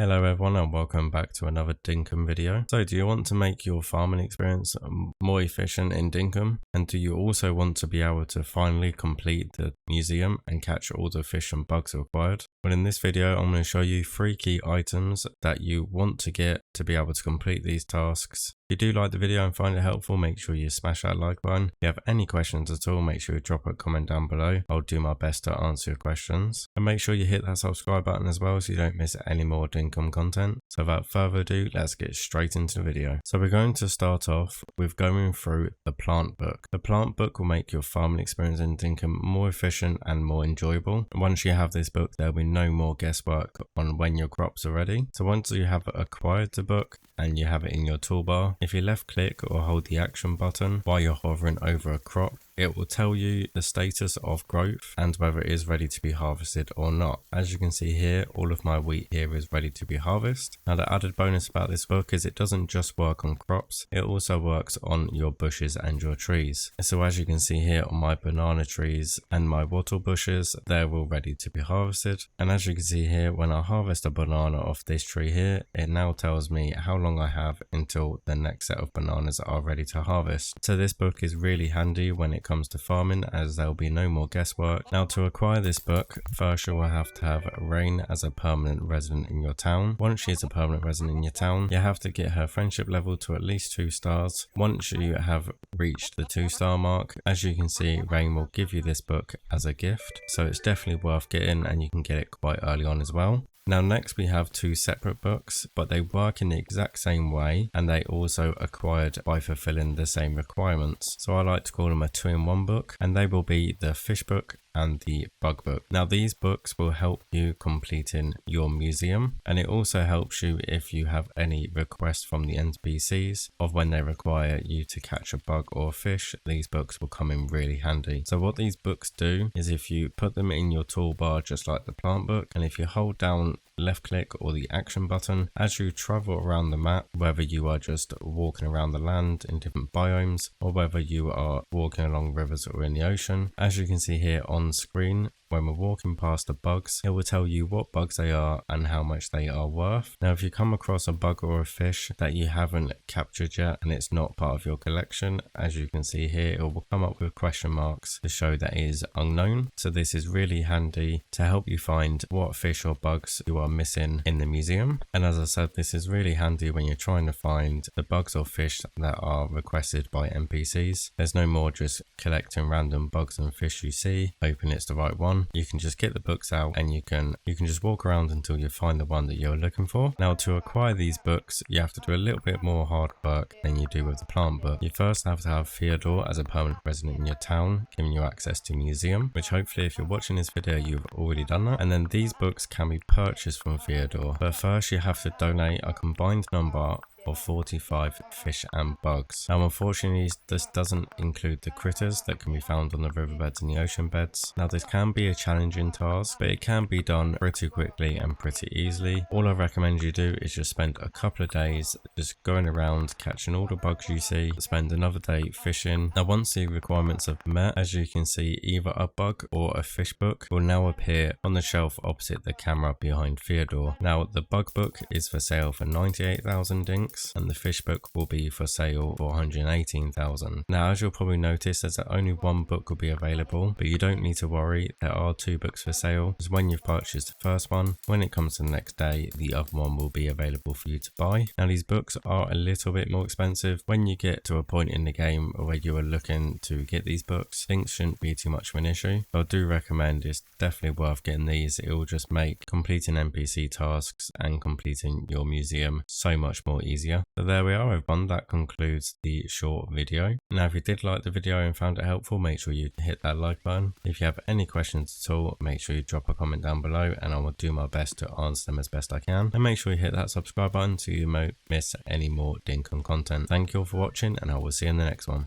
Hello everyone and welcome back to another DINKUM video. So do you want to make your farming experience more efficient in DINKUM? And do you also want to be able to finally complete the museum and catch all the fish and bugs required? Well, in this video I'm going to show you 3 key items that you want to get to be able to complete these tasks. If you do like the video and find it helpful, make sure you smash that like button. If you have any questions at all, make sure you drop a comment down below. I'll do my best to answer your questions. And make sure you hit that subscribe button as well so you don't miss any more DINKUM content. So without further ado, let's get straight into the video. So we're going to start off with going through the plant book. The plant book will make your farming experience in DINKUM more efficient and more enjoyable. Once you have this book, there'll be no more guesswork on when your crops are ready. So once you have acquired the book and you have it in your toolbar, if you left click or hold the action button while you're hovering over a crop, it will tell you the status of growth and whether it is ready to be harvested or not. As you can see here, all of my wheat here is ready to be harvested. Now the added bonus about this book is it doesn't just work on crops, it also works on your bushes and your trees. So as you can see here on my banana trees and my wattle bushes, they're all ready to be harvested. And as you can see here, when I harvest a banana off this tree here, it now tells me how long I have until the next set of bananas are ready to harvest. So this book is really handy when it comes to farming, as there'll be no more guesswork. Now to acquire this book, first you will have to have Rain as a permanent resident in your town. Once she is a permanent resident in your town, you have to get her friendship level to at least 2 stars. Once you have reached the 2-star mark, as you can see, Rain will give you this book as a gift, so it's definitely worth getting and you can get it quite early on as well. Now next we have 2 separate books, but they work in the exact same way and they also acquired by fulfilling the same requirements. So I like to call them a 2-in-1 book, and they will be the fish book and the bug book. Now these books will help you completing your museum, and it also helps you if you have any requests from the NPCs of when they require you to catch a bug or a fish. These books will come in really handy. So what these books do is if you put them in your toolbar just like the plant book, and if you hold down left click or the action button, as you travel around the map, whether you are just walking around the land in different biomes or whether you are walking along rivers or in the ocean, as you can see here on screen, when we're walking past the bugs, it will tell you what bugs they are and how much they are worth. Now if you come across a bug or a fish that you haven't captured yet and it's not part of your collection, as you can see here, it will come up with question marks to show that it is unknown. So this is really handy to help you find what fish or bugs you are missing in the museum. And as I said, this is really handy when you're trying to find the bugs or fish that are requested by NPCs. There's no more just collecting random bugs and fish you see, hoping it's the right one. You can just get the books out and you can just walk around until you find the one that you're looking for. Now to acquire these books, you have to do a little bit more hard work than you do with the plant book. You first have to have Theodore as a permanent resident in your town, giving you access to museum, which hopefully if you're watching this video you've already done that. And then these books can be purchased from Theodore, but first you have to donate a combined number of 45 fish and bugs. Now unfortunately this doesn't include the critters that can be found on the riverbeds and the ocean beds. Now this can be a challenging task, but it can be done pretty quickly and pretty easily. All I recommend you do is just spend a couple of days just going around catching all the bugs you see, spend another day fishing. Now once the requirements have been met, as you can see, either a bug or a fish book will now appear on the shelf opposite the camera behind Theodore. Now the bug book is for sale for 98,000 dinks, and the fish book will be for sale for 118,000. Now as you'll probably notice, there's only 1 book will be available, but you don't need to worry, there are 2 books for sale, because when you've purchased the first one, when it comes to the next day, the other one will be available for you to buy. Now these books are a little bit more expensive. When you get to a point in the game where you are looking to get these books, things shouldn't be too much of an issue. So I do recommend it's definitely worth getting these. It will just make completing NPC tasks and completing your museum so much more easier. So there we are everyone, that concludes the short video. Now if you did like the video and found it helpful, make sure you hit that like button. If you have any questions at all, make sure you drop a comment down below and I will do my best to answer them as best I can. And make sure you hit that subscribe button so you won't miss any more DINKUM content. Thank you all for watching and I will see you in the next one.